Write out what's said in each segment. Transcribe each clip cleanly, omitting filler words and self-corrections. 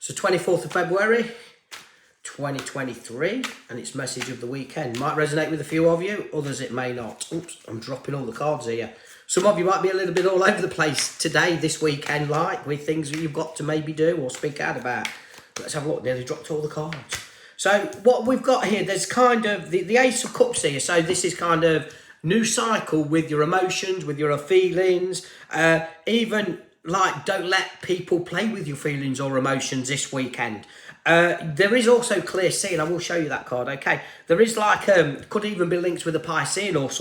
So 24th of February, 2023, and it's message of the weekend. Might resonate with a few of you, others it may not. Oops, I'm dropping all the cards here. Some of you might be a little bit all over the place today, this weekend, like with things that you've got to maybe do or speak out about. Let's have a look. Nearly dropped all the cards. So what we've got here, there's kind of the Ace of Cups here. So this is kind of new cycle with your emotions, with your feelings, even like don't let people play with your feelings or emotions this weekend. There is also clear seeing. I will show you that card, okay? There is like, could even be links with a Piscean or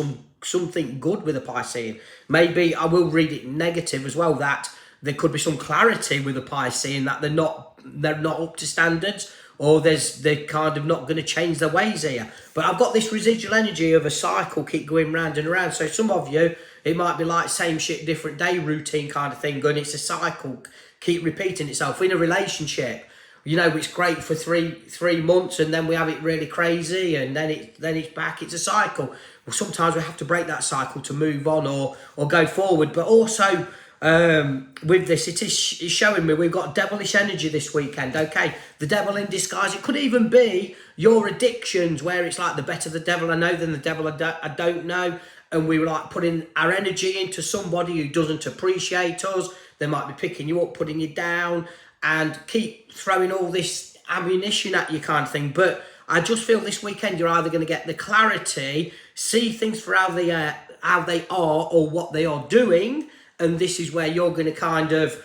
something good with a Piscean. Maybe I will read it negative as well, that there could be some clarity with a Piscean that they're not up to standards, or they're kind of not going to change their ways here. But I've got this residual energy of a cycle keep going round and around. So some of you, it might be like same shit, different day routine kind of thing, and it's a cycle, keep repeating itself. In a relationship, you know, it's great for three months, and then we have it really crazy, and then it's back. It's a cycle. Well, sometimes we have to break that cycle to move on or go forward. But also with this, it's showing me we've got devilish energy this weekend. Okay, the devil in disguise. It could even be your addictions, where it's like the better the devil I know than the devil I don't know, and we were like putting our energy into somebody who doesn't appreciate us. They might be picking you up, putting you down, and keep throwing all this ammunition at you kind of thing. But I just feel this weekend you're either going to get the clarity, see things for how they are or what they are doing, and this is where you're going to kind of,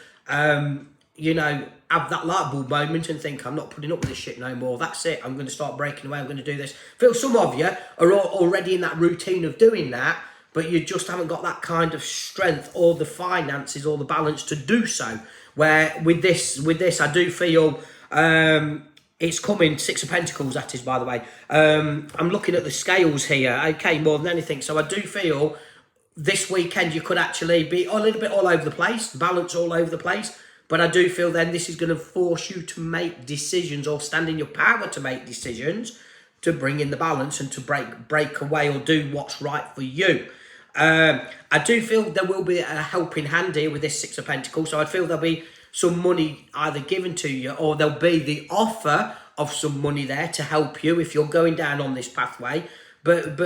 you know, have that light bulb moment and think, I'm not putting up with this shit no more. That's it. I'm going to start breaking away. I'm going to do this. I feel some of you are already in that routine of doing that, but you just haven't got that kind of strength or the finances or the balance to do so. Where with this, I do feel it's coming. Six of Pentacles, that is, by the way. I'm looking at the scales here, okay, more than anything. So I do feel this weekend you could actually be a little bit all over the place, balance all over the place. But I do feel then this is going to force you to make decisions or stand in your power to make decisions to bring in the balance and to break away or do what's right for you. I do feel there will be a helping hand here with this Six of Pentacles. So I feel there'll be some money either given to you, or there'll be the offer of some money there to help you if you're going down on this pathway. But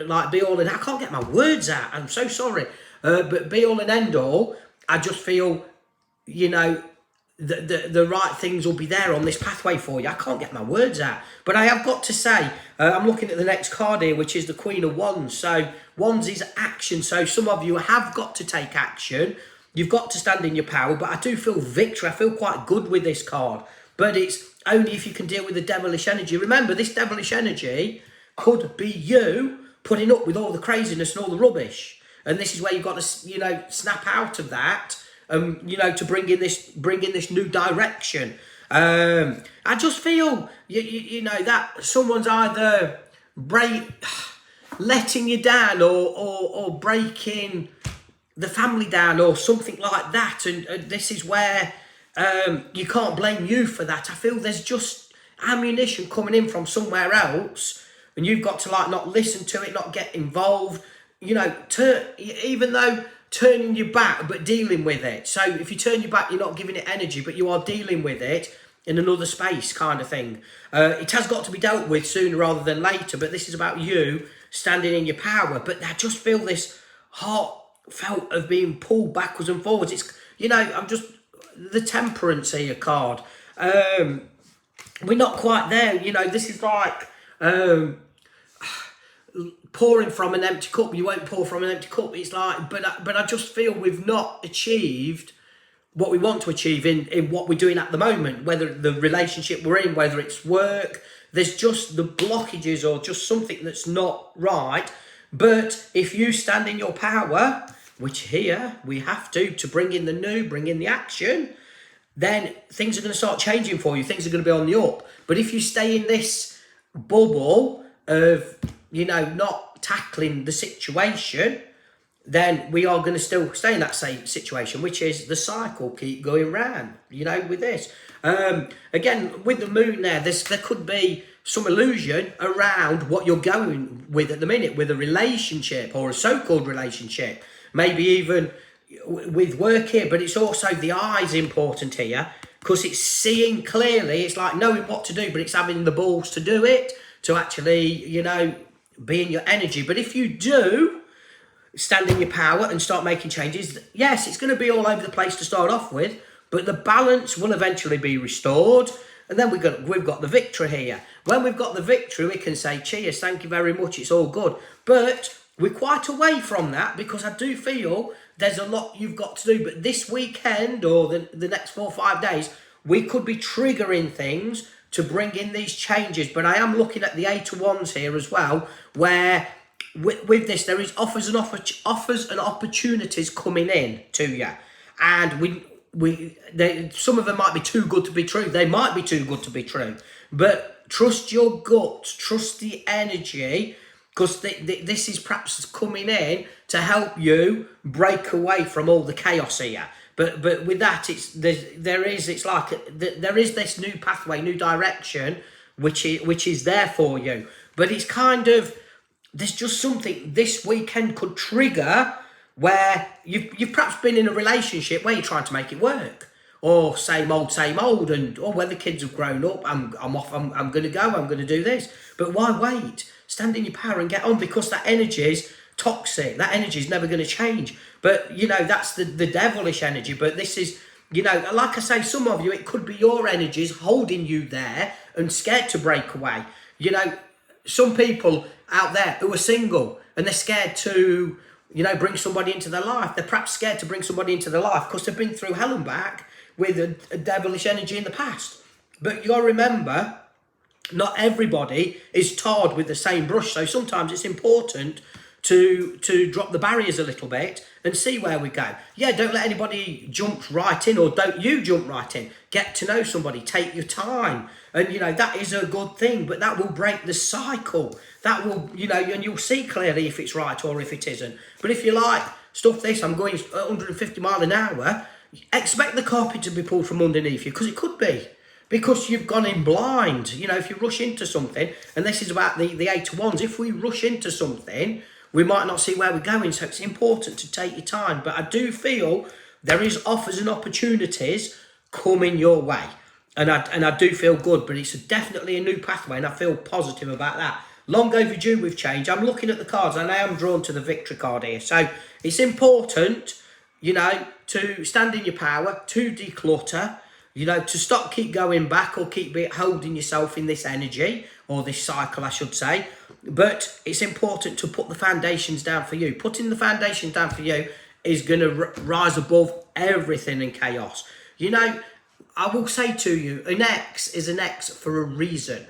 like be all in, I can't get my words out. I'm so sorry. But be all and end all, I just feel, you know, the right things will be there on this pathway for you. I can't get my words out. But I have got to say, I'm looking at the next card here, which is the Queen of Wands. So Wands is action. So some of you have got to take action. You've got to stand in your power. But I do feel victory. I feel quite good with this card. But it's only if you can deal with the devilish energy. Remember, this devilish energy could be you putting up with all the craziness and all the rubbish. And this is where you've got to, you know, snap out of that. You know, to bring in this new direction. I just feel, you know, that someone's either letting you down or breaking the family down or something like that. And this is where you can't blame you for that. I feel there's just ammunition coming in from somewhere else, and you've got to like not listen to it, not get involved. You know, even though turning your back, but dealing with it. So if you turn your back, you're not giving it energy, but you are dealing with it in another space kind of thing. It has got to be dealt with sooner rather than later, but this is about you standing in your power. But I just feel this heartfelt of being pulled backwards and forwards. It's, you know, I'm just, the Temperance here card. We're not quite there, you know, this is like, pouring from an empty cup. You won't pour from an empty cup. It's like, but I just feel we've not achieved what we want to achieve in what we're doing at the moment, whether the relationship we're in, whether it's work. There's just the blockages or just something that's not right. But if you stand in your power, which here we have to bring in the new, bring in the action, then things are going to start changing for you. Things are going to be on the up. But if you stay in this bubble of, you know, not tackling the situation, then we are going to still stay in that same situation, which is the cycle keep going round, you know, with this. Again, with the moon there could be some illusion around what you're going with at the minute, with a relationship or a so-called relationship, maybe even with work here, but it's also the eyes important here. because it's seeing clearly. It's like knowing what to do, but it's having the balls to do it, to actually, you know, be in your energy. But if you do stand in your power and start making changes, yes, it's going to be all over the place to start off with, but the balance will eventually be restored. And then we've got the victory here. When we've got the victory, we can say, cheers, thank you very much, it's all good. But we're quite away from that, because I do feel there's a lot you've got to do. But this weekend, or the next 4 or 5 days, we could be triggering things to bring in these changes. But I am looking at the 8 of Wands here as well, where with this, there is offers and opportunities coming in to you. And some of them might be too good to be true. They might be too good to be true. But trust your gut, trust the energy, because this is perhaps coming in to help you break away from all the chaos here. But with that, there is this new pathway, new direction, which is there for you. But it's kind of, there's just something this weekend could trigger, where you've perhaps been in a relationship where you're trying to make it work, or same old, and where the kids have grown up, I'm off, I'm going to go, I'm going to do this. But why wait? Stand in your power and get on, because that energy is toxic. That energy is never going to change. But, you know, that's the devilish energy. But this is, you know, like I say, some of you, it could be your energies holding you there and scared to break away. You know, some people out there who are single and they're scared to, you know, bring somebody into their life. They're perhaps scared to bring somebody into their life because they've been through hell and back with a devilish energy in the past. But you got to remember, not everybody is tarred with the same brush. So sometimes it's important to drop the barriers a little bit and see where we go. Yeah, don't let anybody jump right in, or don't you jump right in. Get to know somebody, take your time. And, you know, that is a good thing, but that will break the cycle. That will, you know, and you'll see clearly if it's right or if it isn't. But if you like, stuff this, I'm going 150 mile an hour, expect the carpet to be pulled from underneath you, because it could be. Because you've gone in blind. You know, if you rush into something, and this is about the 8 of Wands, if we rush into something, we might not see where we're going. So it's important to take your time. But I do feel there is offers and opportunities coming your way. And I do feel good, but it's definitely a new pathway, and I feel positive about that. Long overdue with change. I'm looking at the cards, and I am drawn to the victory card here. So it's important, you know, to stand in your power, to declutter, you know, to keep going back, or keep holding yourself in this energy, or this cycle, I should say. But it's important to put the foundations down for you. Putting the foundations down for you is going to rise above everything in chaos. You know, I will say to you, an X is an X for a reason.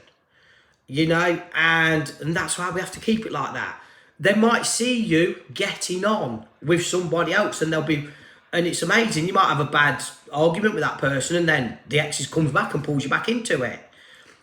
You know, and that's why we have to keep it like that. They might see you getting on with somebody else, and and it's amazing. You might have a bad argument with that person, and then the X comes back and pulls you back into it.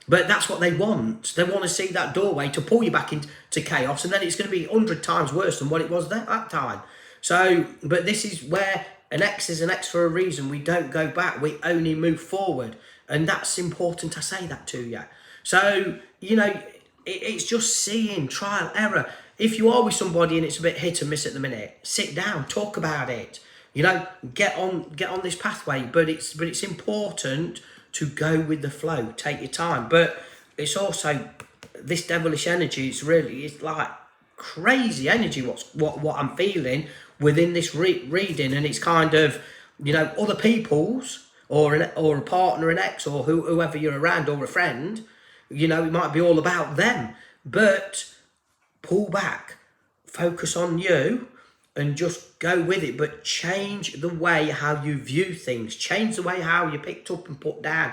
But that's what they want. They want to see that doorway to pull you back into chaos, and then it's going to be 100 times worse than what it was that time. So, but this is where an X is an X for a reason. We don't go back. We only move forward. And that's important. I say that to you. So, you know, it's just seeing, trial, error. If you are with somebody and it's a bit hit and miss at the minute, sit down, talk about it. You know, get on this pathway. But it's important to go with the flow. Take your time. But it's also this devilish energy. It's like crazy energy. What I'm feeling within this reading, and it's kind of, you know, other people's, or a partner, an ex, or whoever you're around, or a friend. You know, it might be all about them. But pull back, focus on you, and just go with it. But change the way how you view things. Change the way how you picked up and put down.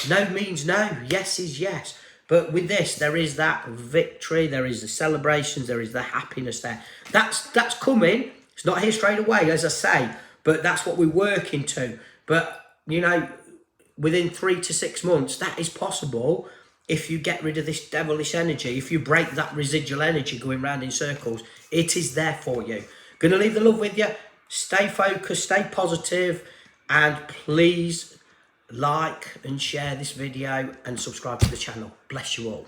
No means no. Yes is yes. But with this, there is that victory. There is the celebrations. There is the happiness there. That's coming. It's not here straight away, as I say. But that's what we're working to. But, you know, within 3 to 6 months, that is possible. If you get rid of this devilish energy, if you break that residual energy going round in circles, it is there for you. Going to leave the love with you. Stay focused, stay positive, and please like and share this video and subscribe to the channel. Bless you all.